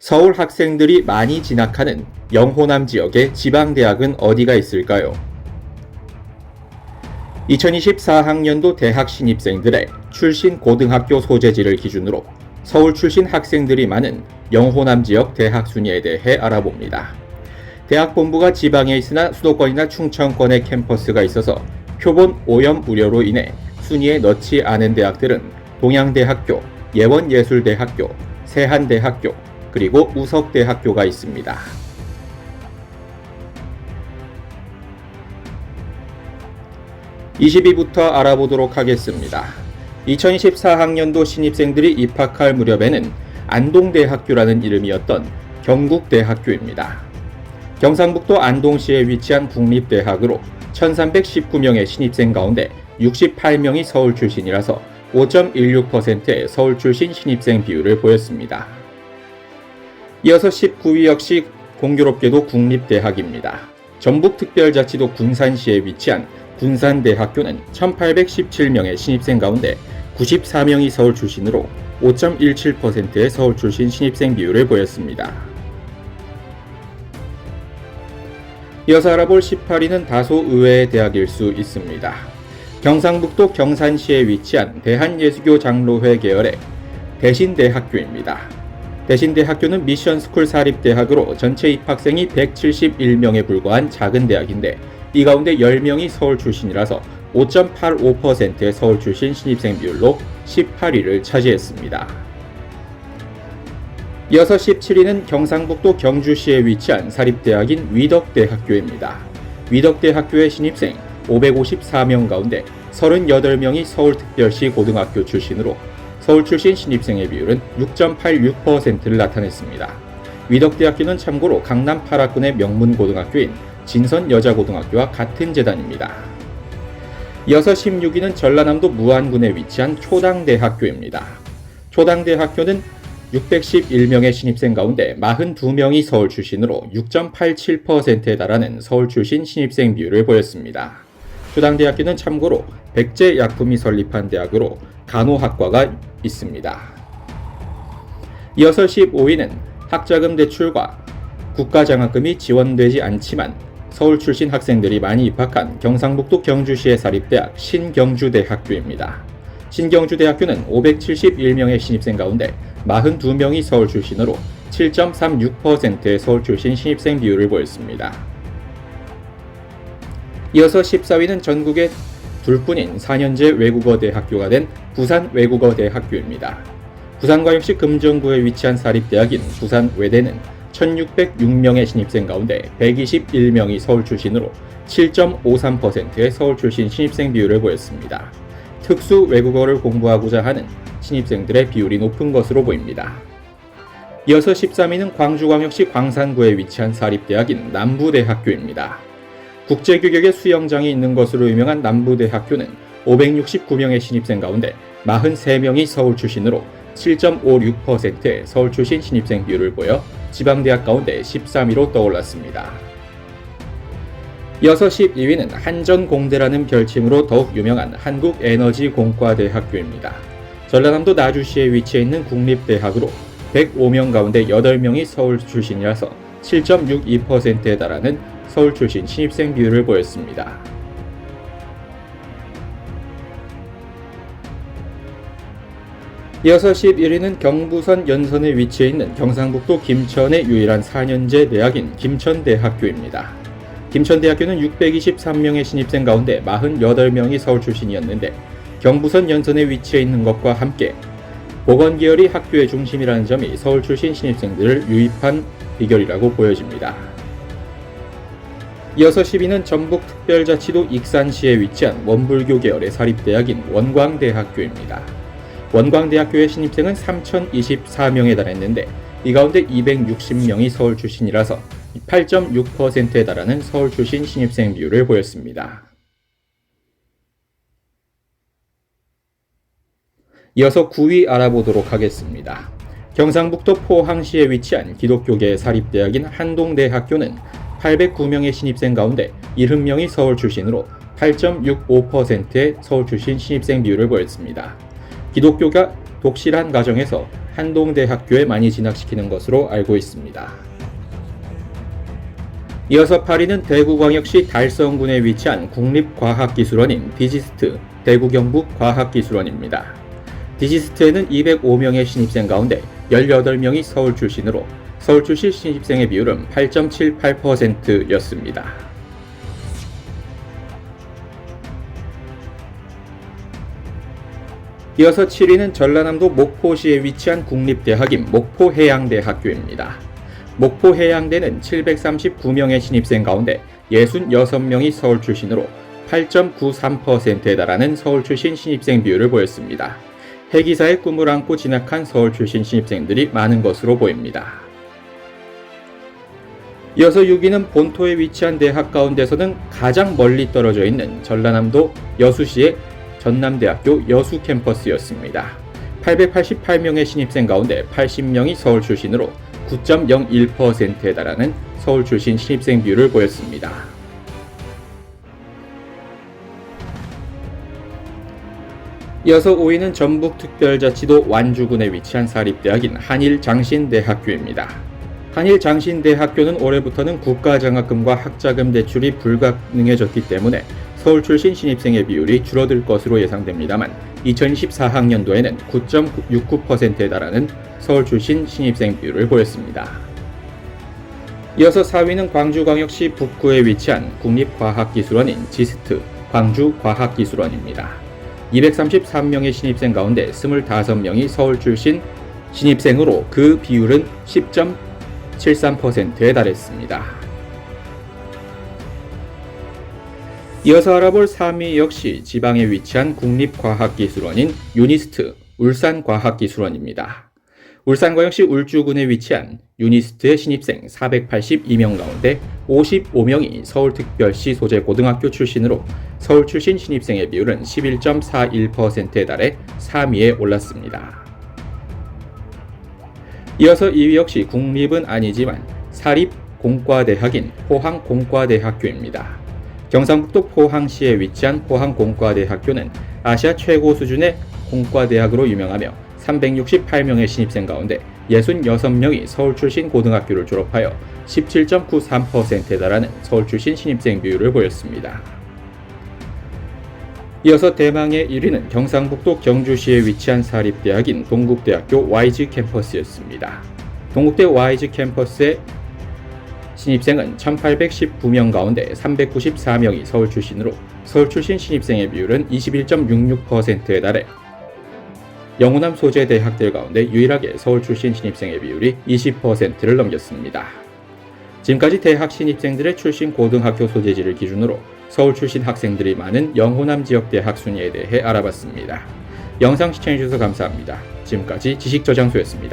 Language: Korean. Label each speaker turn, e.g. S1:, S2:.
S1: 서울 학생들이 많이 진학하는 영호남 지역의 지방대학은 어디가 있을까요? 2024학년도 대학 신입생들의 출신 고등학교 소재지를 기준으로 서울 출신 학생들이 많은 영호남 지역 대학 순위에 대해 알아봅니다. 대학 본부가 지방에 있으나 수도권이나 충청권에 캠퍼스가 있어서 표본 오염 우려로 인해 순위에 넣지 않은 대학들은 동양대학교, 예원예술대학교, 세한대학교, 그리고 우석대학교가 있습니다. (22부터) 알아보도록 하겠습니다. 2024학년도 신입생들이 입학할 무렵에는 안동대학교라는 이름이었던 경국대학교입니다. 경상북도 안동시에 위치한 국립대학으로 1319명의 신입생 가운데 68명이 서울 출신이라서 5.16%의 서울 출신 신입생 비율을 보였습니다. 이어서 19위 역시 공교롭게도 국립대학입니다. 전북특별자치도 군산시에 위치한 군산대학교는 1817명의 신입생 가운데 94명이 서울 출신으로 5.17%의 서울 출신 신입생 비율을 보였습니다. 이어서 알아볼 18위는 다소 의외의 대학일 수 있습니다. 경상북도 경산시에 위치한 대한예수교 장로회 계열의 대신대학교입니다. 대신대학교는 미션스쿨 사립대학으로 전체 입학생이 171명에 불과한 작은 대학인데 이 가운데 10명이 서울 출신이라서 5.85%의 서울 출신 신입생 비율로 18위를 차지했습니다. 이어서 17위는 경상북도 경주시에 위치한 사립대학인 위덕대학교입니다. 위덕대학교의 신입생 554명 가운데 38명이 서울특별시 고등학교 출신으로 서울 출신 신입생의 비율은 6.86%를 나타냈습니다. 위덕대학교는 참고로 강남 8학군의 명문고등학교인 진선여자고등학교와 같은 재단입니다. 이어서 16위는 전라남도 무안군에 위치한 초당대학교입니다. 초당대학교는 611명의 신입생 가운데 42명이 서울 출신으로 6.87%에 달하는 서울 출신 신입생 비율을 보였습니다. 초당대학교는 참고로 백제약품이 설립한 대학으로 간호학과가 있습니다. 이어서 15위는 학자금 대출과 국가장학금이 지원되지 않지만 서울 출신 학생들이 많이 입학한 경상북도 경주시의 사립대학 신경주대학교입니다. 신경주대학교는 571명의 신입생 가운데 42명이 서울 출신으로 7.36%의 서울 출신 신입생 비율을 보였습니다. 이어서 14위는 전국의 둘뿐인 4년제 외국어 대학교가 된 부산외국어대학교입니다. 부산광역시 금정구에 위치한 사립대학인 부산외대는 1606명의 신입생 가운데 121명이 서울 출신으로 7.53%의 서울 출신 신입생 비율을 보였습니다. 특수 외국어를 공부하고자 하는 신입생들의 비율이 높은 것으로 보입니다. 이어서 13위는 광주광역시 광산구에 위치한 사립대학인 남부대학교입니다. 국제규격의 수영장이 있는 것으로 유명한 남부대학교는 569명의 신입생 가운데 43명이 서울 출신으로 7.56%의 서울 출신 신입생 비율을 보여 지방대학 가운데 13위로 떠올랐습니다. 이어서 12위는 한전공대라는 별칭으로 더욱 유명한 한국에너지공과대학교입니다. 전라남도 나주시에 위치해 있는 국립대학으로 105명 가운데 8명이 서울 출신이라서 7.62%에 달하는 서울 출신 신입생 비율을 보였습니다. 이어서 11위는 경부선 연선에 위치해 있는 경상북도 김천의 유일한 4년제 대학인 김천대학교입니다. 김천대학교는 623명의 신입생 가운데 48명이 서울 출신이었는데 경부선 연선에 위치해 있는 것과 함께 보건계열이 학교의 중심이라는 점이 서울 출신 신입생들을 유입한 비결이라고 보여집니다. 이어서 10위는 전북특별자치도 익산시에 위치한 원불교 계열의 사립대학인 원광대학교입니다. 원광대학교의 신입생은 3024명에 달했는데 이 가운데 260명이 서울 출신이라서 8.6%에 달하는 서울 출신 신입생 비율을 보였습니다. 이어서 9위 알아보도록 하겠습니다. 경상북도 포항시에 위치한 기독교계 사립대학인 한동대학교는 809명의 신입생 가운데 70명이 서울 출신으로 8.65%의 서울 출신 신입생 비율을 보였습니다. 기독교가 독실한 가정에서 한동대학교에 많이 진학시키는 것으로 알고 있습니다. 이어서 8위는 대구광역시 달성군에 위치한 국립과학기술원인 디지스트 대구경북과학기술원입니다. 디지스트에는 205명의 신입생 가운데 18명이 서울 출신으로 서울 출신 신입생의 비율은 8.78%였습니다. 이어서 7위는 전라남도 목포시에 위치한 국립대학인 목포해양대학교입니다. 목포해양대는 739명의 신입생 가운데 66명이 서울 출신으로 8.93%에 달하는 서울 출신 신입생 비율을 보였습니다. 해기사의 꿈을 안고 진학한 서울 출신 신입생들이 많은 것으로 보입니다. 이어서 6위는 본토에 위치한 대학 가운데서는 가장 멀리 떨어져 있는 전라남도 여수시의 전남대학교 여수 캠퍼스였습니다. 888명의 신입생 가운데 80명이 서울 출신으로 9.01%에 달하는 서울 출신 신입생 비율을 보였습니다. 이어서 5위는 전북특별자치도 완주군에 위치한 사립대학인 한일장신대학교입니다. 한일장신대학교는 올해부터는 국가장학금과 학자금 대출이 불가능해졌기 때문에 서울 출신 신입생의 비율이 줄어들 것으로 예상됩니다만 2024학년도에는 9.69%에 달하는 서울 출신 신입생 비율을 보였습니다. 이어서 4위는 광주광역시 북구에 위치한 국립과학기술원인 지스트 광주과학기술원입니다. 233명의 신입생 가운데 25명이 서울 출신 신입생으로 그 비율은 10.73%에 달했습니다. 이어서 알아볼 3위 역시 지방에 위치한 국립과학기술원인 유니스트 울산과학기술원입니다. 울산광역시 울주군에 위치한 유니스트의 신입생 482명 가운데 55명이 서울특별시 소재 고등학교 출신으로 서울 출신 신입생의 비율은 11.41%에 달해 3위에 올랐습니다. 이어서 2위 역시 국립은 아니지만 사립공과대학인 포항공과대학교입니다. 경상북도 포항시에 위치한 포항공과대학교는 아시아 최고 수준의 공과대학으로 유명하며 368명의 신입생 가운데 66명이 서울 출신 고등학교를 졸업하여 17.93%에 달하는 서울 출신 신입생 비율을 보였습니다. 이어서 대망의 1위는 경상북도 경주시에 위치한 사립대학인 동국대학교 YG 캠퍼스였습니다. 동국대 YG 캠퍼스의 신입생은 1819명 가운데 394명이 서울 출신으로 서울 출신 신입생의 비율은 21.66%에 달해 영호남 소재 대학들 가운데 유일하게 서울 출신 신입생의 비율이 20%를 넘겼습니다. 지금까지 대학 신입생들의 출신 고등학교 소재지를 기준으로 서울 출신 학생들이 많은 영호남 지역 대학 순위에 대해 알아봤습니다. 영상 시청해주셔서 감사합니다. 지금까지 지식저장소였습니다.